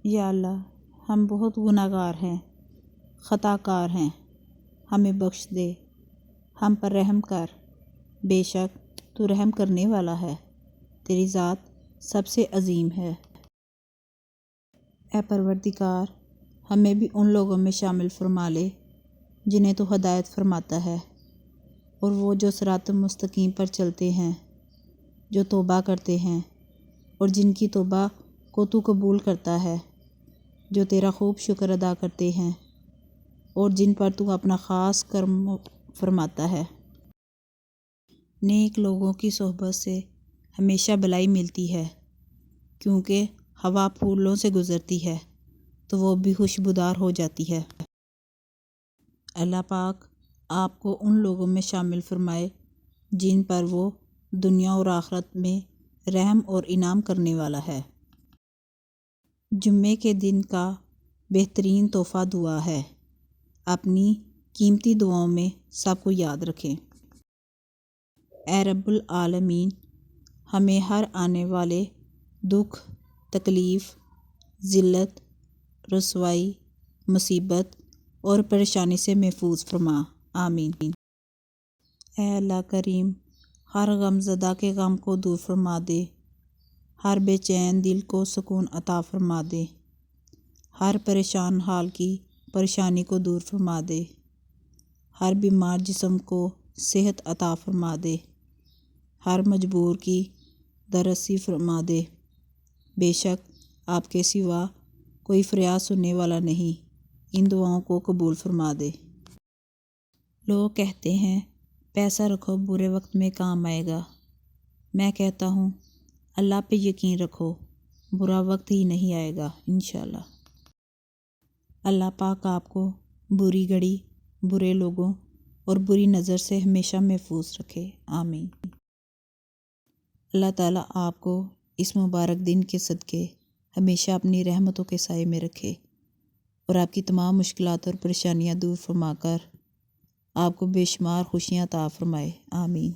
یا اللہ ہم بہت گناہ گار ہیں، خطا کار ہیں، ہمیں بخش دے، ہم پر رحم کر، بے شک تو رحم کرنے والا ہے، تیری ذات سب سے عظیم ہے۔ اے پروردگار ہمیں بھی ان لوگوں میں شامل فرما لے جنہیں تو ہدایت فرماتا ہے، اور وہ جو صراط مستقیم پر چلتے ہیں، جو توبہ کرتے ہیں اور جن کی توبہ کو تو قبول کرتا ہے، جو تیرا خوب شکر ادا کرتے ہیں اور جن پر تو اپنا خاص کرم فرماتا ہے۔ نیک لوگوں کی صحبت سے ہمیشہ بھلائی ملتی ہے، کیونکہ ہوا پھولوں سے گزرتی ہے تو وہ بھی خوشبودار ہو جاتی ہے۔ اللہ پاک آپ کو ان لوگوں میں شامل فرمائے جن پر وہ دنیا اور آخرت میں رحم اور انعام کرنے والا ہے۔ جمعے کے دن کا بہترین تحفہ دعا ہے، اپنی قیمتی دعاؤں میں سب کو یاد رکھیں۔ اے رب العالمین ہمیں ہر آنے والے دکھ، تکلیف، ذلت، رسوائی، مصیبت اور پریشانی سے محفوظ فرما، آمین۔ اے اللہ کریم ہر غم زدہ کے غم کو دور فرما دے، ہر بے چین دل کو سکون عطا فرما دے، ہر پریشان حال کی پریشانی کو دور فرما دے، ہر بیمار جسم کو صحت عطا فرما دے، ہر مجبور کی دررسی فرما دے۔ بے شک آپ کے سوا کوئی فریاد سننے والا نہیں، ان دعاؤں کو قبول فرما دے۔ لوگ کہتے ہیں پیسہ رکھو برے وقت میں کام آئے گا، میں کہتا ہوں اللہ پہ یقین رکھو، برا وقت ہی نہیں آئے گا انشاءاللہ۔ اللہ پاک آپ کو بری گھڑی، برے لوگوں اور بری نظر سے ہمیشہ محفوظ رکھے، آمین۔ اللہ تعالیٰ آپ کو اس مبارک دن کے صدقے ہمیشہ اپنی رحمتوں کے سائے میں رکھے اور آپ کی تمام مشکلات اور پریشانیاں دور فرما کر آپ کو بے شمار خوشیاں عطا فرمائے، آمین۔